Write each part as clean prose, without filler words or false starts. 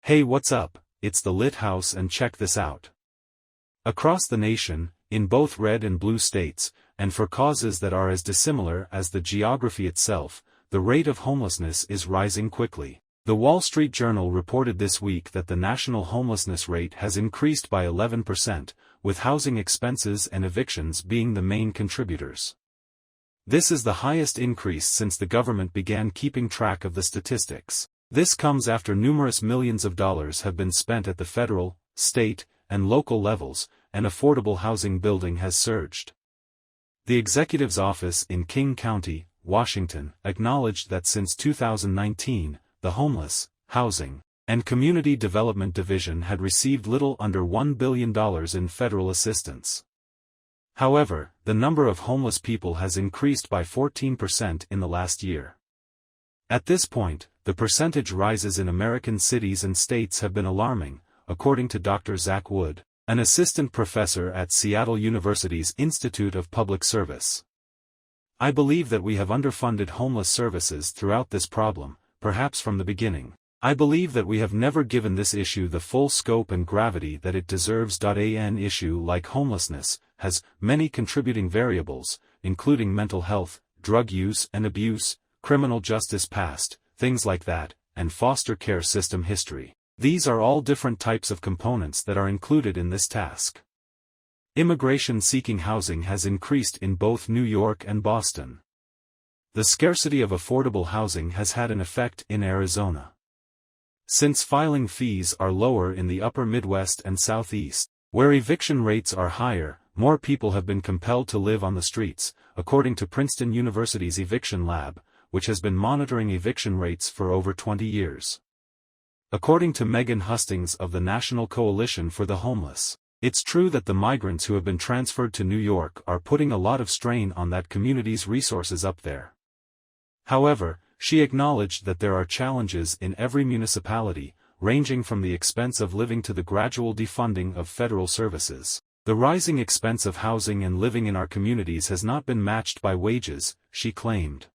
Hey, what's up? It's the Lit House, and check this out. Across the nation, in both red and blue states, and for causes that are as dissimilar as the geography itself, the rate of homelessness is rising quickly. The Wall Street Journal reported this week that the national homelessness rate has increased by 11%, with housing expenses and evictions being the main contributors. This is the highest increase since the government began keeping track of the statistics. This comes after numerous millions of dollars have been spent at the federal, state, and local levels, and affordable housing building has surged. The executive's office in King County, Washington, acknowledged that since 2019, the Homeless, Housing, and Community Development Division had received little under $1 billion in federal assistance. However, the number of homeless people has increased by 14% in the last year. At this point, the percentage rises in American cities and states have been alarming, according to Dr. Zach Wood, an assistant professor at Seattle University's Institute of Public Service. I believe that we have underfunded homeless services throughout this problem, perhaps from the beginning. I believe that we have never given this issue the full scope and gravity that it deserves. An issue like homelessness has many contributing variables, including mental health, drug use and abuse, criminal justice past, things like that, and foster care system history. These are all different types of components that are included in this task. Immigration seeking housing has increased in both New York and Boston. The scarcity of affordable housing has had an effect in Arizona. Since filing fees are lower in the upper Midwest and Southeast, where eviction rates are higher, more people have been compelled to live on the streets, according to Princeton University's Eviction Lab, which has been monitoring eviction rates for over 20 years. According to Megan Hustings of the National Coalition for the Homeless, it's true that the migrants who have been transferred to New York are putting a lot of strain on that community's resources up there. However, she acknowledged that there are challenges in every municipality, ranging from the expense of living to the gradual defunding of federal services. The rising expense of housing and living in our communities has not been matched by wages, she claimed.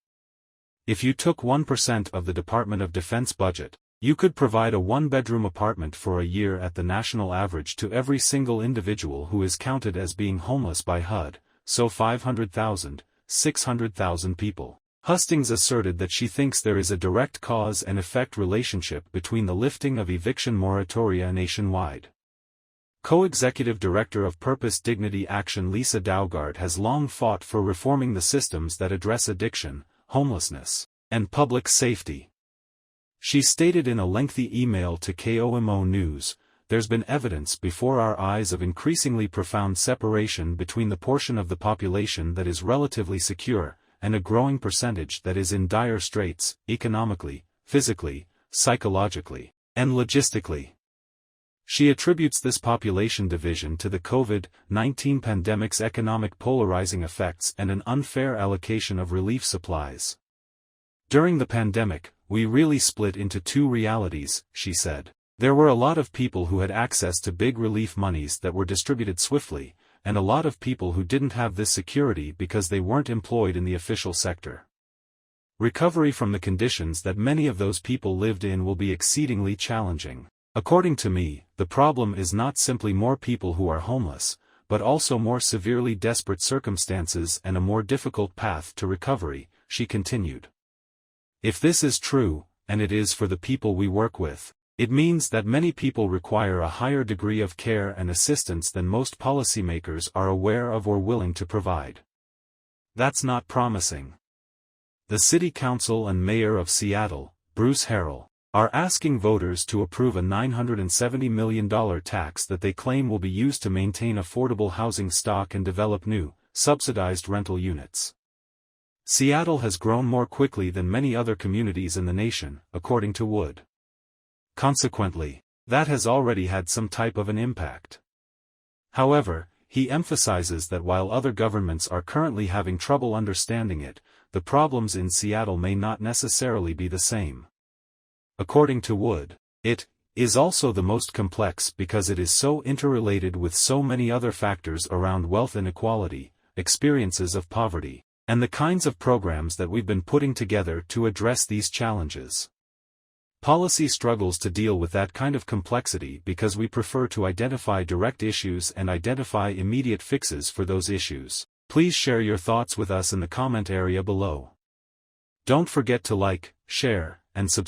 If you took 1% of the Department of Defense budget, you could provide a one-bedroom apartment for a year at the national average to every single individual who is counted as being homeless by HUD, so 500,000, 600,000 people. Hustings asserted that she thinks there is a direct cause and effect relationship between the lifting of eviction moratoria nationwide. Co-executive director of Purpose Dignity Action Lisa Daugard has long fought for reforming the systems that address addiction, homelessness, and public safety. She stated in a lengthy email to KOMO News, "There's been evidence before our eyes of increasingly profound separation between the portion of the population that is relatively secure, and a growing percentage that is in dire straits, economically, physically, psychologically, and logistically." She attributes this population division to the COVID-19 pandemic's economic polarizing effects and an unfair allocation of relief supplies. During the pandemic, we really split into two realities, she said. There were a lot of people who had access to big relief monies that were distributed swiftly, and a lot of people who didn't have this security because they weren't employed in the official sector. Recovery from the conditions that many of those people lived in will be exceedingly challenging. According to me, the problem is not simply more people who are homeless, but also more severely desperate circumstances and a more difficult path to recovery, she continued. If this is true, and it is for the people we work with, it means that many people require a higher degree of care and assistance than most policymakers are aware of or willing to provide. That's not promising. The City Council and Mayor of Seattle, Bruce Harrell, are asking voters to approve a $970 million tax that they claim will be used to maintain affordable housing stock and develop new, subsidized rental units. Seattle has grown more quickly than many other communities in the nation, according to Wood. Consequently, that has already had some type of an impact. However, he emphasizes that while other governments are currently having trouble understanding it, the problems in Seattle may not necessarily be the same. According to Wood, it is also the most complex because it is so interrelated with so many other factors around wealth inequality, experiences of poverty, and the kinds of programs that we've been putting together to address these challenges. Policy struggles to deal with that kind of complexity because we prefer to identify direct issues and identify immediate fixes for those issues. Please share your thoughts with us in the comment area below. Don't forget to like, share, and subscribe.